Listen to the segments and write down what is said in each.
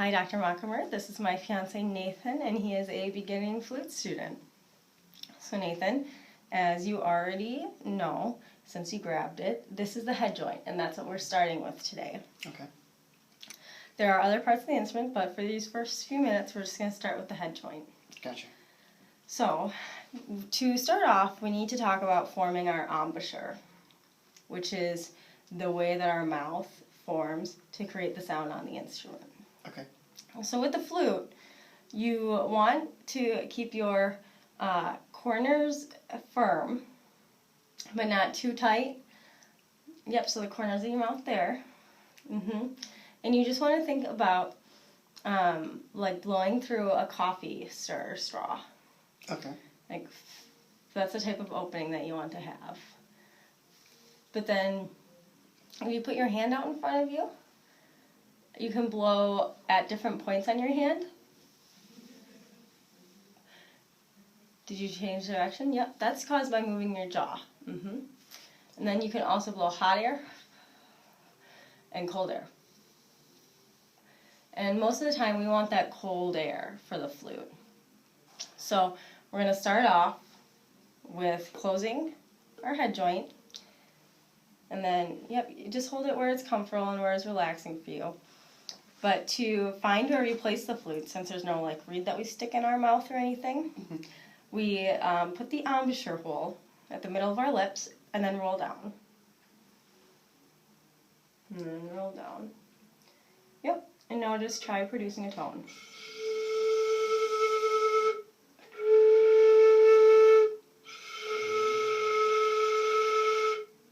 Hi, Dr. Mockemer. This is my fiance Nathan, and he is a beginning flute student. So Nathan, as you already know, since you grabbed it, this is the head joint, and that's what we're starting with today. Okay. There are other parts of the instrument, but for these first few minutes, we're just going to start with the head joint. Gotcha. So, to start off, we need to talk about forming our embouchure, which is the way that our mouth forms to create the sound on the instrument. Okay. So with the flute, you want to keep your corners firm, but not too tight. Yep, so the corners of your mouth there. And you just want to think about like blowing through a coffee stirrer straw. Okay. Like, that's the type of opening that you want to have. But then, if you put your hand out in front of you, you can blow at different points on your hand. Did you change direction? Yep, that's caused by moving your jaw. And then you can also blow hot air and cold air. And most of the time we want that cold air for the flute. So we're going to start off with closing our head joint. And then, yep, you just hold it where it's comfortable and where it's relaxing for you. But to find where we place the flute, since there's no like reed that we stick in our mouth or anything, we put the embouchure hole at the middle of our lips and then roll down. And then roll down. Yep, and now just try producing a tone.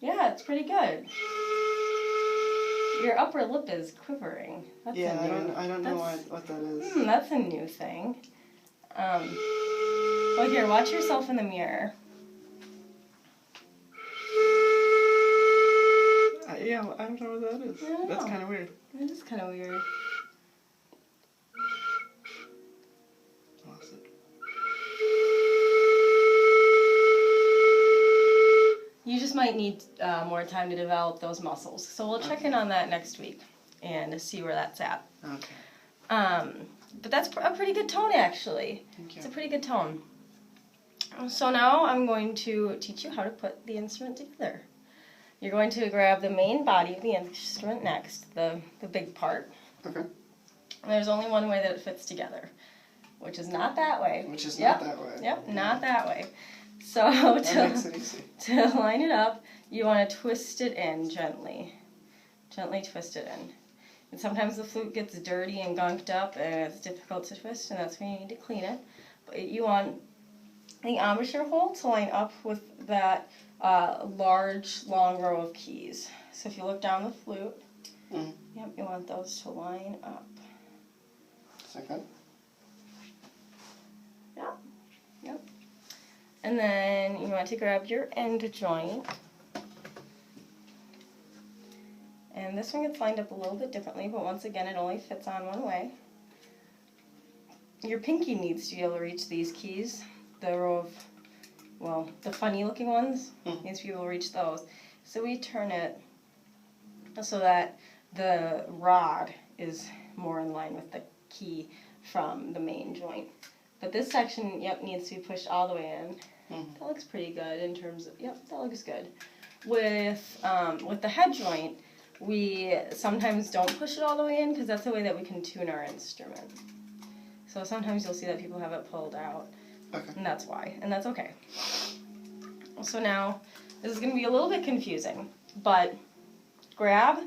Yeah, it's pretty good. Your upper lip is quivering. That's yeah, I don't know what that is. That's a new thing. Well, here, watch yourself in the mirror. Yeah, I don't know what that is. That's kind of weird. It is kind of weird. Lost it. You just might need more time to develop those muscles. So we'll check in on that next week and see where that's at. Okay. But that's a pretty good tone, actually. Thank you. It's a pretty good tone. So now I'm going to teach you how to put the instrument together. You're going to grab the main body of the instrument next, the big part. Okay. And there's only one way that it fits together, which is not that way. Which is not that way. Yep, not that way. So that makes it easy. To line it up, you want to twist it in gently. Gently twist it in. And sometimes the flute gets dirty and gunked up and it's difficult to twist, and that's when you need to clean it. But you want the embouchure hole to line up with that large, long row of keys. So if you look down the flute, yep, you want those to line up. Second. Yep. And then you want to grab your end joint. And this one gets lined up a little bit differently, but once again, it only fits on one way. Your pinky needs to be able to reach these keys. The row of, well, the funny looking ones, needs to be able to reach those. So we turn it so that the rod is more in line with the key from the main joint. But this section, yep, needs to be pushed all the way in. That looks pretty good in terms of, yep, that looks good. With the head joint, we sometimes don't push it all the way in because that's the way that we can tune our instrument. So sometimes you'll see that people have it pulled out. Okay. And that's why, and that's okay. So now, this is going to be a little bit confusing, but grab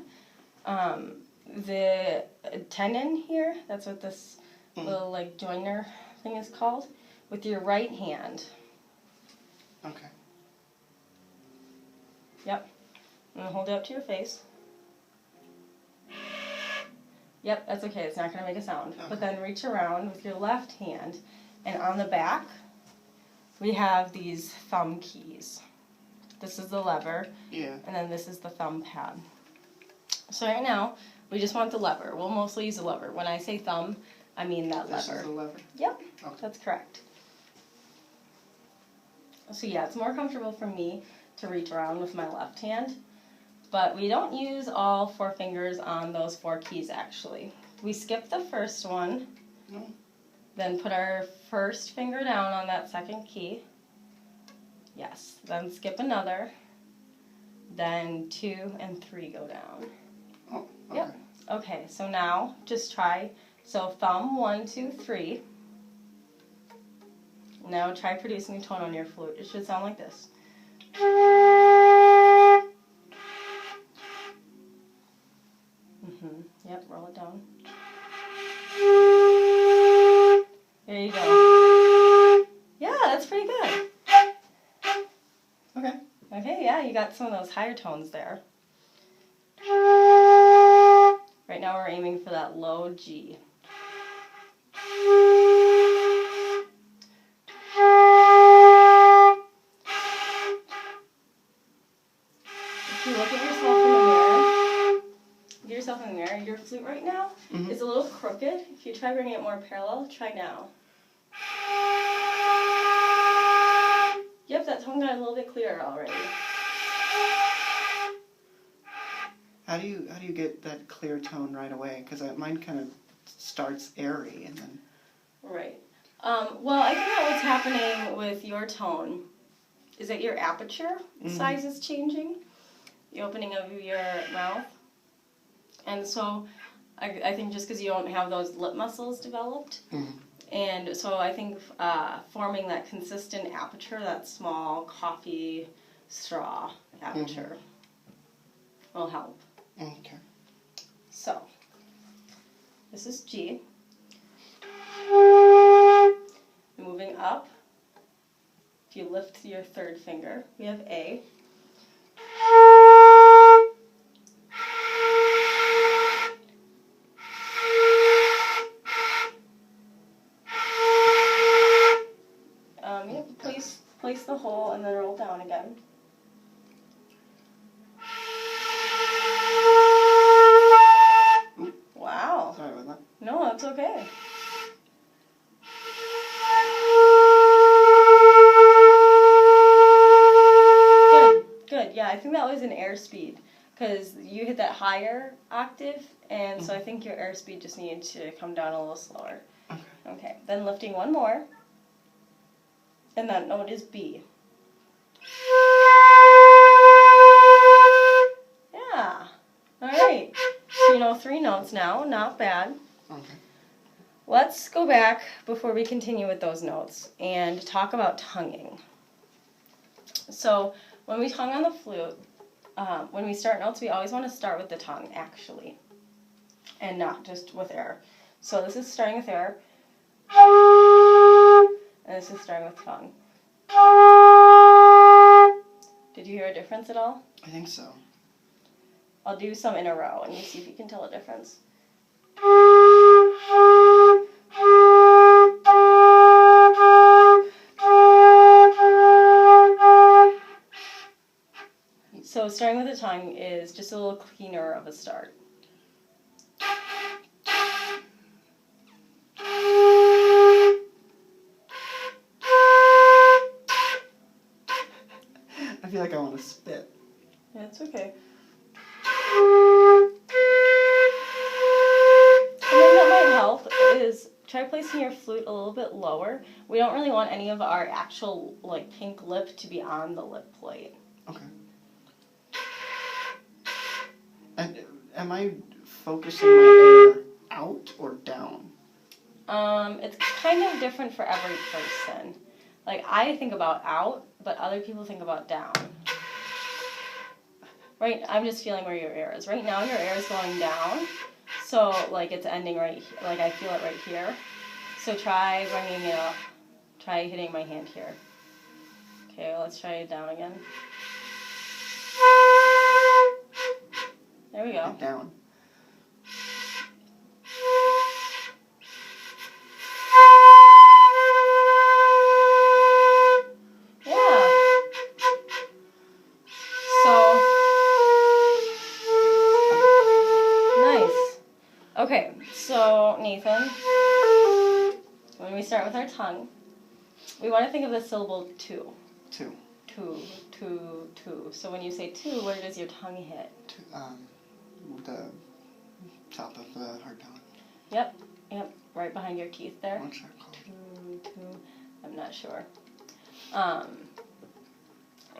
the tenon here, that's what this little like joiner thing is called, with your right hand. Okay. Yep. And hold it up to your face. Yep, that's okay, it's not going to make a sound. Okay. But then reach around with your left hand, and on the back, we have these thumb keys. This is the lever, and then this is the thumb pad. So right now, we just want the lever. We'll mostly use the lever. When I say thumb, I mean that lever. This is the lever? Yep, okay. That's correct. So yeah, it's more comfortable for me to reach around with my left hand. But we don't use all 4 fingers on those 4 keys actually. We skip the first one, then put our first finger down on that second key. Yes, then skip another, then 2 and 3 go down. Oh, okay. Yep. Okay, so now just try, so thumb 1, 2, 3. Now try producing a tone on your flute. It should sound like this. Yep, roll it down. There you go. Yeah, that's pretty good. Okay. Okay, yeah, you got some of those higher tones there. Right now we're aiming for that low G. If you look at yourself in the mirror, your flute right now is a little crooked. If you try bringing it more parallel, try now. Yep, that tone got a little bit clearer already. How do you get that clear tone right away? Because mine kind of starts airy and then. Right. Well, I think that what's happening with your tone is that your aperture size is changing, the opening of your mouth. And so I think just because you don't have those lip muscles developed, and so I think forming that consistent aperture, that small coffee straw aperture, will help. Okay. So, this is G. Moving up, if you lift your third finger, we have A. Place the hole and then roll down again. Wow. Sorry about that. No, that's okay. Good. Yeah, I think that was an airspeed because you hit that higher octave, and so I think your airspeed just needed to come down a little slower. Okay. Then lifting one more. And that note is B. Yeah. All right. So you know 3 notes now. Not bad. Okay. Let's go back before we continue with those notes and talk about tonguing. So when we tongue on the flute, when we start notes, we always want to start with the tongue, actually, and not just with air. So this is starting with air. And this is starting with tongue. Did you hear a difference at all? I think so. I'll do some in a row and you see if you can tell a difference. So starting with the tongue is just a little cleaner of a start. I feel like I want to spit. Yeah, it's okay. Something that might help is try placing your flute a little bit lower. We don't really want any of our actual pink lip to be on the lip plate. Okay. And am I focusing my air out or down? It's kind of different for every person. Like, I think about out, but other people think about down. Right, I'm just feeling where your air is. Right now, your air is going down, so, it's ending right here. I feel it right here. So try bringing it up. Try hitting my hand here. Okay, let's try it down again. There we go. Down. Okay, so Nathan, when we start with our tongue, we want to think of the syllable 2. 2. two, two, two. So when you say two, where does your tongue hit? The top of the hard palate. Yep, right behind your teeth there. What's that called? Two, I'm not sure.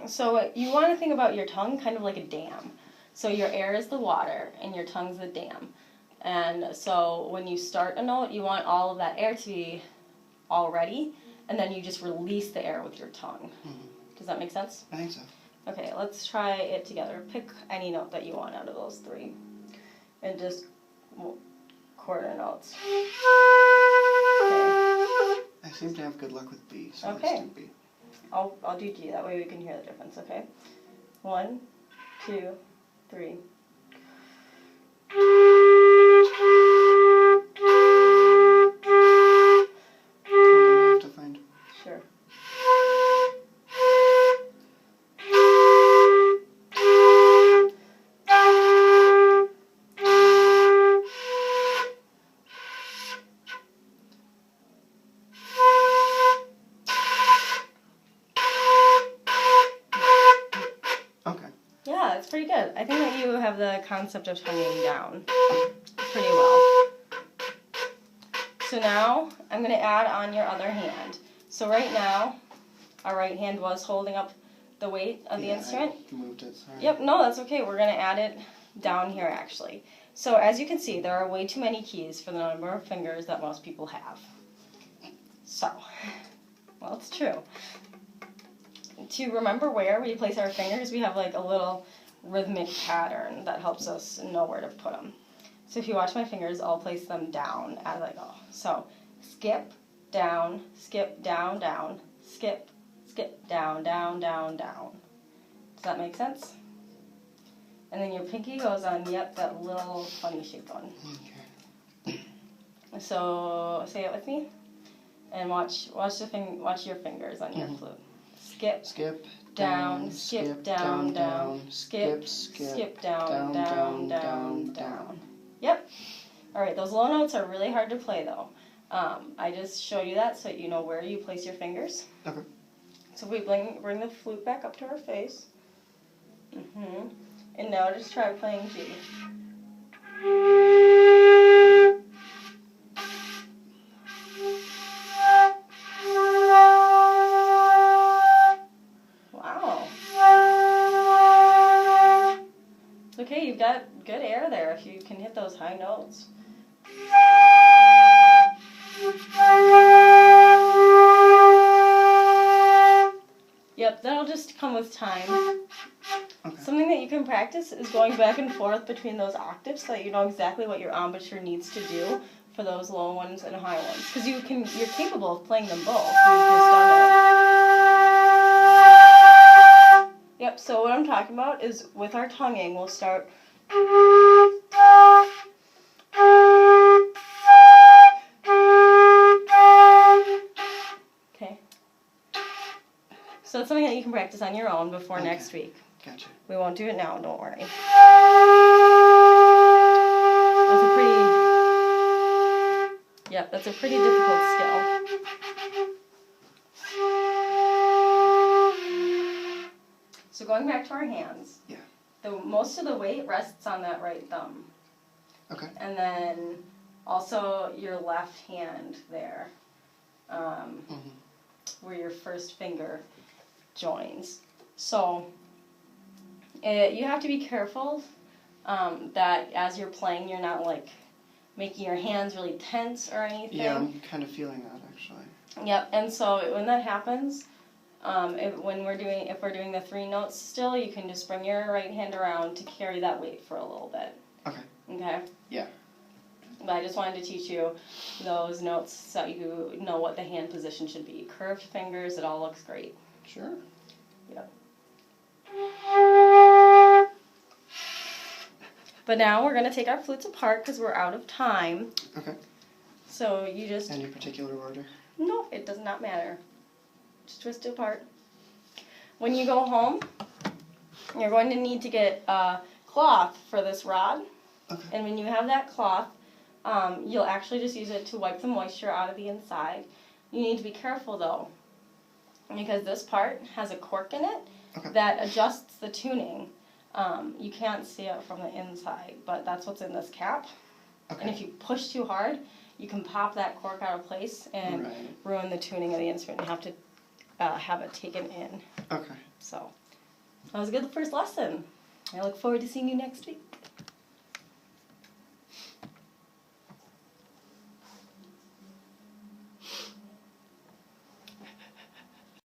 So you want to think about your tongue kind of like a dam. So your air is the water, and your tongue's the dam. And so when you start a note, you want all of that air to be all ready, and then you just release the air with your tongue. Mm-hmm. Does that make sense? I think so. Okay, let's try it together. Pick any note that you want out of those three, and just quarter notes. Okay. I seem to have good luck with B, so Okay. let's do B. I'll do G, that way we can hear the difference, okay? 1, 2, 3. Hold on, I have to find. Sure. Okay. Yeah, it's pretty good. I think that you have the concept of tonguing down pretty well. So now I'm going to add on your other hand. So right now, our right hand was holding up the weight of the instrument. I moved it, sorry. Yep, no, that's okay. We're going to add it down here actually. So as you can see, there are way too many keys for the number of fingers that most people have. So, well, it's true. To remember where we place our fingers, we have like a little rhythmic pattern that helps us know where to put them. So if you watch my fingers, I'll place them down as I go. So skip, down, down, skip, skip, down, down, down, down. Does that make sense? And then your pinky goes on, yep, that little funny shaped one. Okay. So say it with me, and watch your fingers on your flute. Skip, Skip, down, skip, down, down, skip, skip, down, down, down, down. Yep. All right, those low notes are really hard to play though. I just showed you that so you know where you place your fingers. Okay. So we bring the flute back up to our face. And now just try playing G. Wow. Okay, you've got good air there if you can hit those high notes. Yep, that'll just come with time. Okay. Something that you can practice is going back and forth between those octaves so that you know exactly what your embouchure needs to do for those low ones and high ones. Because you're capable of playing them both. You've just done it. Yep, so what I'm talking about is with our tonguing, we'll start. Okay. So it's something that you can practice on your own before next week. Gotcha. We won't do it now, don't worry. That's a pretty difficult skill. So going back to our hands. Yeah. Most of the weight rests on that right thumb. Okay. And then also your left hand there, where your first finger joins. So you have to be careful that as you're playing, you're not like making your hands really tense or anything. Yeah, I'm kind of feeling that actually. Yep. And so when that happens, if we're doing the three notes still, you can just bring your right hand around to carry that weight for a little bit. Okay. Okay. Yeah. But I just wanted to teach you those notes so you know what the hand position should be. Curved fingers, it all looks great. Sure. Yep. But now we're going to take our flutes apart because we're out of time. Okay. So you just... Any particular order? No, it does not matter. Just twist it apart. When you go home, you're going to need to get a cloth for this rod. Okay. And when you have that cloth, you'll actually just use it to wipe the moisture out of the inside. You need to be careful though, because this part has a cork in it Okay. that adjusts the tuning. You can't see it from the inside, but that's what's in this cap. Okay. And if you push too hard, you can pop that cork out of place and Right. ruin the tuning of the instrument. You have to have it taken in. Okay. So that was a good first lesson. I look forward to seeing you next week.